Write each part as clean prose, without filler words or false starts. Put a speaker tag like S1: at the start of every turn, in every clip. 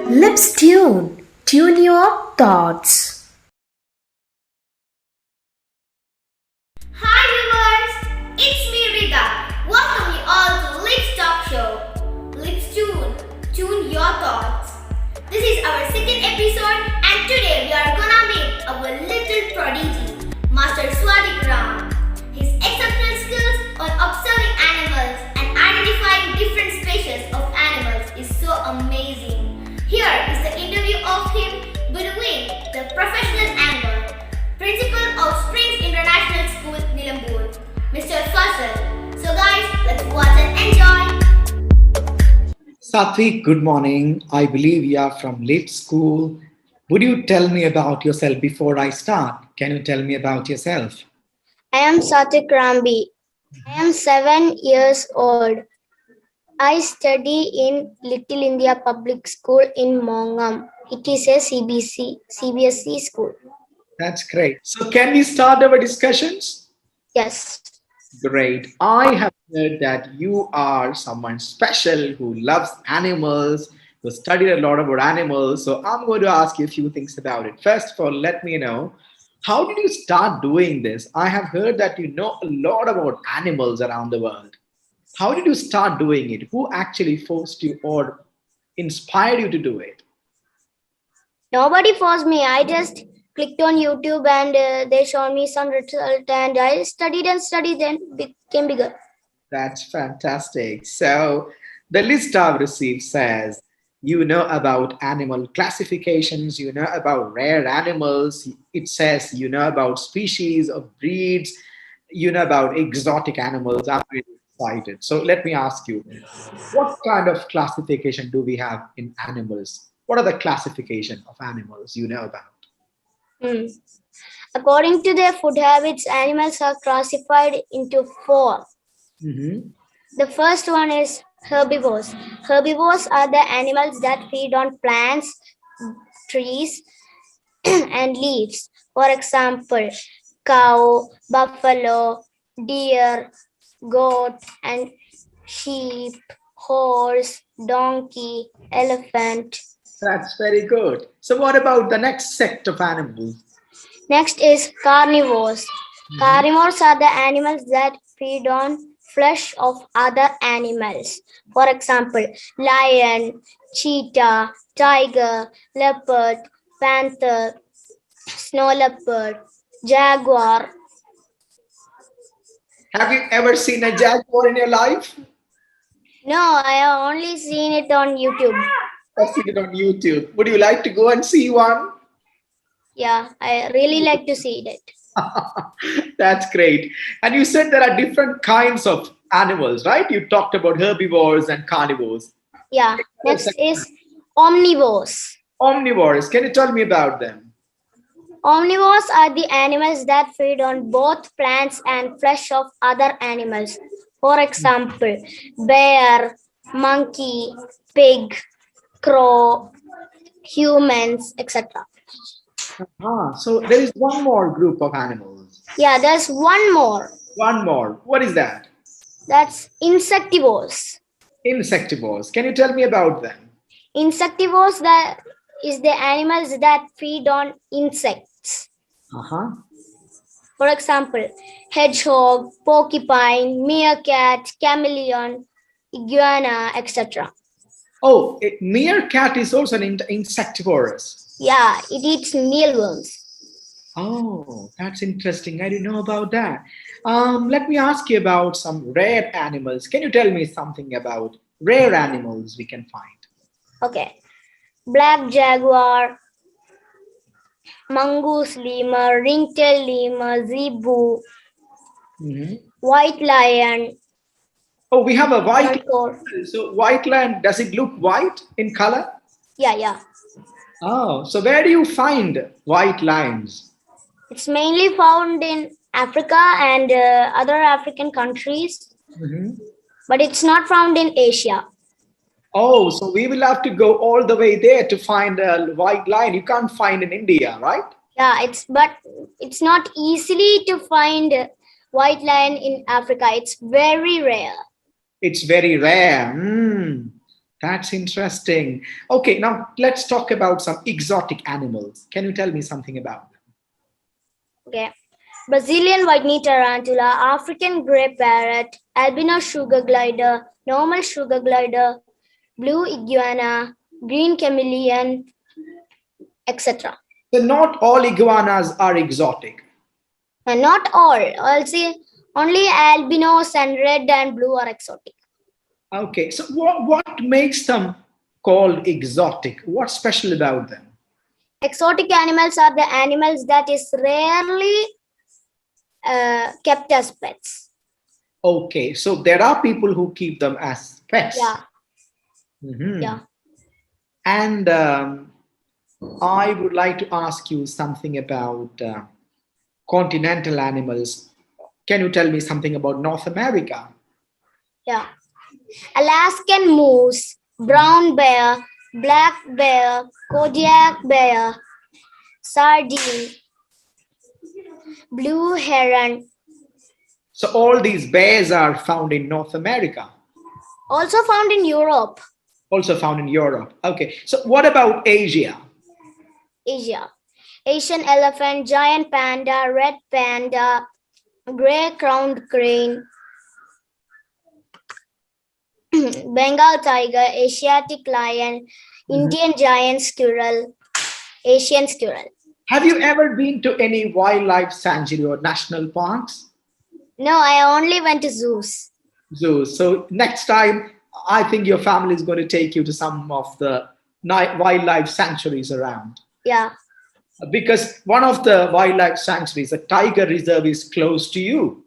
S1: Lips tune. Tune your thoughts.
S2: Hi viewers, it's me Rita. Welcome you all to Lips Talk Show. Lips tune your thoughts. This is our second episode and today we are gonna meet our little prodigy, Master Swadik Ram. His exceptional skills on observing animals and identifying different species of animals is so amazing. Here is the interview of him between the professional angler, principal of Springs International School, Nilambur, Mr. Faisal. So guys, let's watch and enjoy.
S3: Satvik, good morning. I believe you are from Lit School. Would you tell me about yourself before I start? Can you tell me about yourself?
S4: I am Satik Rambi. I am 7 years old. I study in Little India Public School in Mongam. It is a CBSE school.
S3: That's great. So, can we start our discussions?
S4: Yes.
S3: Great. I have heard that you are someone special who loves animals, who studied a lot about animals. So, I'm going to ask you a few things about it. First of all, let me know, how did you start doing this? I have heard that you know a lot about animals around the world. How did you start doing it? Who actually forced you or inspired you to do it?
S4: Nobody forced me. I just clicked on YouTube and they showed me some result and I studied and studied and became bigger.
S3: That's fantastic. So, the list I've received says you know about animal classifications, you know about rare animals, it says you know about species of breeds, you know about exotic animals. I'm really excited. So, let me ask you, what kind of classification do we have in animals? What are the classification of animals you know about?
S4: Hmm. According to their food habits, animals are classified into four.
S3: Mhm.
S4: The first one is herbivores. Herbivores are the animals that feed on plants, trees, and leaves. For example, cow, buffalo, deer, goat, and sheep, horse, donkey, elephant.
S3: That's very good. So, what about the next sect of animals?
S4: Next is carnivores. Carnivores are the animals that feed on flesh of other animals. For example, lion, cheetah, tiger, leopard, panther, snow leopard, jaguar.
S3: Have you ever seen a jaguar in your life?
S4: No, I have only seen it on YouTube.
S3: I've seen it on YouTube. Would you like to go and see one?
S4: Yeah, I really like to see that.
S3: That's great. And you said there are different kinds of animals, right? You talked about herbivores and carnivores.
S4: Yeah, next is omnivores.
S3: Omnivores, can you tell me about them?
S4: Omnivores are the animals that feed on both plants and flesh of other animals. For example, bear, monkey, pig, crow, humans, etc.
S3: So there is one more group of animals.
S4: Yeah, there's one more.
S3: One more. What is that?
S4: That's insectivores.
S3: Insectivores. Can you tell me about them?
S4: Insectivores that is the animals that feed on insects.
S3: Uh-huh.
S4: For example, hedgehog, porcupine, meerkat, chameleon, iguana, etc.
S3: Oh, meerkat is also an insectivorous.
S4: Yeah, it eats mealworms.
S3: Oh, that's interesting. I didn't know about that. Let me ask you about some rare animals. Can you tell me something about rare animals we can find?
S4: Okay. Black jaguar, mongoose lemur, ringtail lemur, zebu,
S3: Mhm.
S4: white lion,
S3: Oh, we have a white.
S4: concord.
S3: So white lion, does it look white in color?
S4: Yeah.
S3: Oh, so where do you find white lions?
S4: It's mainly found in Africa and other African countries,
S3: Mhm.
S4: but it's not found in Asia.
S3: Oh, so we will have to go all the way there to find a white lion. You can't find in India, right?
S4: Yeah, it's not easily to find white lion in Africa. It's very rare.
S3: It's very rare. That's interesting. Okay, now let's talk about some exotic animals. Can you tell me something about them?
S4: Okay. Brazilian white-knee tarantula, African grey parrot, albino sugar glider, normal sugar glider, blue iguana, green chameleon, etc.
S3: So not all iguanas are exotic.
S4: And not all. Also, only albinos and red and blue are exotic.
S3: Okay, so what makes them called exotic? What's special about them?
S4: Exotic animals are the animals that is rarely kept as pets.
S3: Okay, so there are people who keep them as pets.
S4: Yeah.
S3: Mhm.
S4: Yeah.
S3: And I would like to ask you something about continental animals. Can you tell me something about North America?
S4: Yeah. Alaskan moose, brown bear, black bear, Kodiak bear, sardine, blue heron,
S3: So all these bears are found in North America,
S4: also found in Europe,
S3: also found in Europe. Okay, so what about Asia?
S4: Asia. Asian elephant, giant panda, red panda, gray crowned crane, Bengal tiger, Asiatic lion, Indian giant squirrel, Asian squirrel.
S3: Have you ever been to any wildlife sanctuary or national parks?
S4: No, I only went to zoos.
S3: Zoos. So next time, I think your family is going to take you to some of the wildlife sanctuaries around.
S4: Yeah.
S3: Because one of the wildlife sanctuaries, a tiger reserve, is close to you.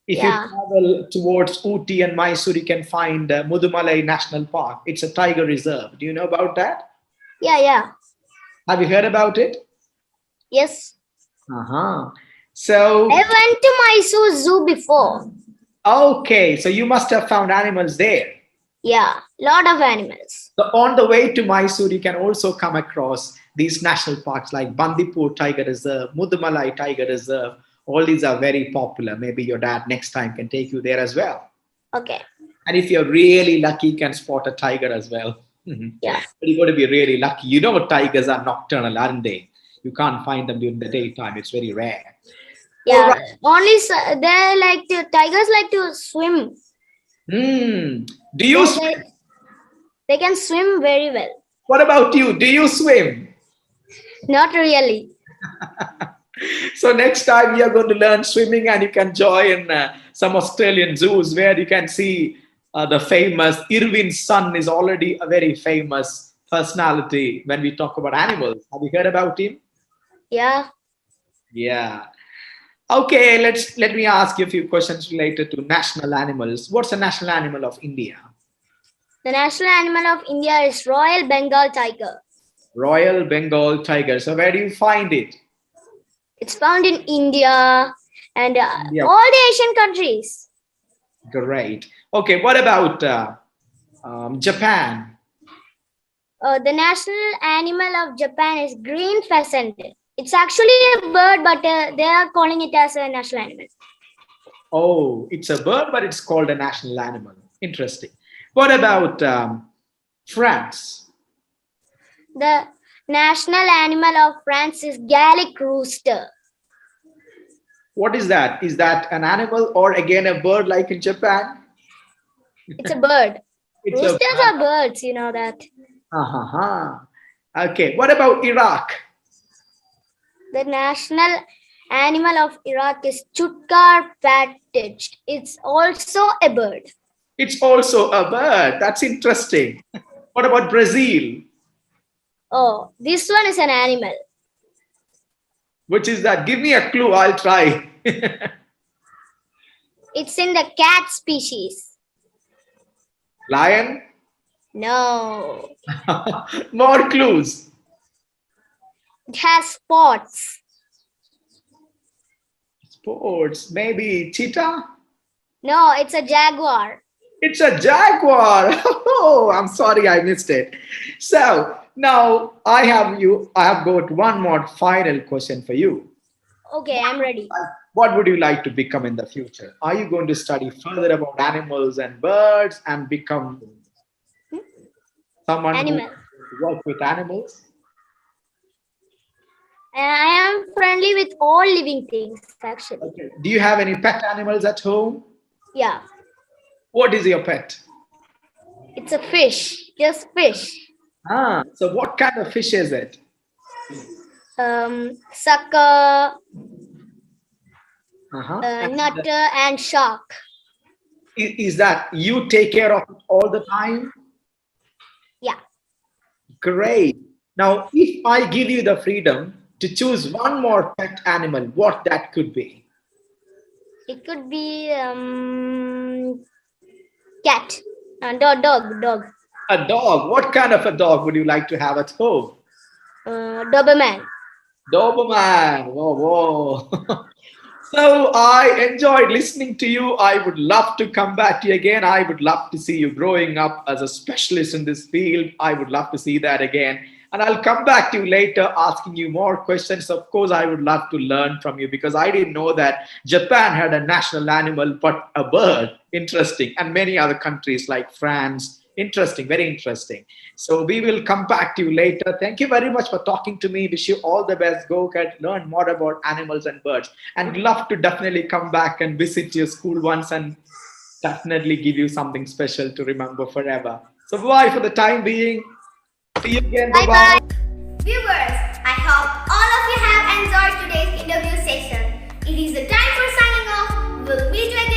S3: If
S4: Yeah.
S3: you travel towards Ooty and Mysore, you can find Mudumalai National Park. It's a tiger reserve. Do you know about that?
S4: Yeah.
S3: Have you heard about it?
S4: Yes.
S3: Uh-huh. So,
S4: I went to Mysore Zoo before.
S3: okay, so you must have found animals there.
S4: Yeah, lot of animals.
S3: So on the way to Mysore, you can also come across these national parks like Bandipur Tiger Reserve, Mudumalai Tiger Reserve. All these are very popular. Maybe your dad next time can take you there as well.
S4: Okay.
S3: And if you're really lucky, you can spot a tiger as well.
S4: Yeah.
S3: But you got to be really lucky. You know, tigers are nocturnal, aren't they? You can't find them during the daytime. It's very rare.
S4: Yeah.
S3: All right.
S4: Only they like to tigers like to swim.
S3: Do you swim?
S4: They can swim very well.
S3: What about you? Do you swim?
S4: Not really.
S3: So next time you're going to learn swimming and you can join some Australian zoos where you can see the famous Irwin's son is already a very famous personality when we talk about animals. Have you heard about him?
S4: Yeah.
S3: Yeah. Okay, let me ask you a few questions related to national animals. What's the national animal of India?
S4: The national animal of India is Royal Bengal tiger.
S3: Royal Bengal tiger. So where do you find it?
S4: It's found in India and
S3: Yeah.
S4: all the Asian countries.
S3: Great. Okay, what about Japan?
S4: The national animal of Japan is green pheasant. It's actually a bird, but they are calling it as a national animal.
S3: Oh, it's a bird, but it's called a national animal. Interesting. What about France?
S4: The national animal of France is Gallic rooster.
S3: What is that? Is that an animal or again a bird like in Japan?
S4: It's a bird.
S3: It's
S4: Roosters are birds, you know that.
S3: Okay, what about Iraq?
S4: The national animal of Iraq is Chutkar patched. It's also a bird.
S3: It's also a bird. That's interesting. What about Brazil?
S4: Oh, this one is an animal.
S3: Which is that? Give me a clue. I'll try.
S4: It's in the cat species.
S3: Lion?
S4: No.
S3: More clues.
S4: It has spots.
S3: Sports. Maybe cheetah?
S4: No, it's a jaguar.
S3: It's a jaguar. Oh, I'm sorry I missed it. So now I have got one more final question for you.
S4: Okay, I'm ready.
S3: What would you like to become in the future? Are you going to study further about animals and birds and become someone who
S4: Animal.
S3: work with animals?
S4: I am friendly with all living things, actually.
S3: Okay. Do you have any pet animals at home?
S4: Yeah,
S3: What is your pet?
S4: it's a fish, just fish.
S3: So what kind of fish is it?
S4: Sucker,
S3: Uh-huh.
S4: nutter, and shark.
S3: Is that you take care of it all the time?
S4: Yeah.
S3: Great. Now, if I give you the freedom to choose one more pet animal, what that could be?
S4: It could be cat, dog,
S3: A dog. What kind of a dog would you like to have at home?
S4: Doberman.
S3: Doberman. Whoa, whoa. So I enjoyed listening to you. I would love to come back to you again. I would love to see you growing up as a specialist in this field. I would love to see that again. And I'll come back to you later asking you more questions. Of course, I would love to learn from you because I didn't know that Japan had a national animal, but a bird. Interesting. And many other countries like France. Interesting, very interesting. So we will come back to you later. Thank you very much for talking to me. Wish you all the best. Go get learn more about animals and birds. And love to definitely come back and visit your school once and definitely give you something special to remember forever. So bye for the time being. See you again. Bye bye.
S2: Viewers, I hope all of you have enjoyed today's interview session. It is the time for signing off. We'll meet you again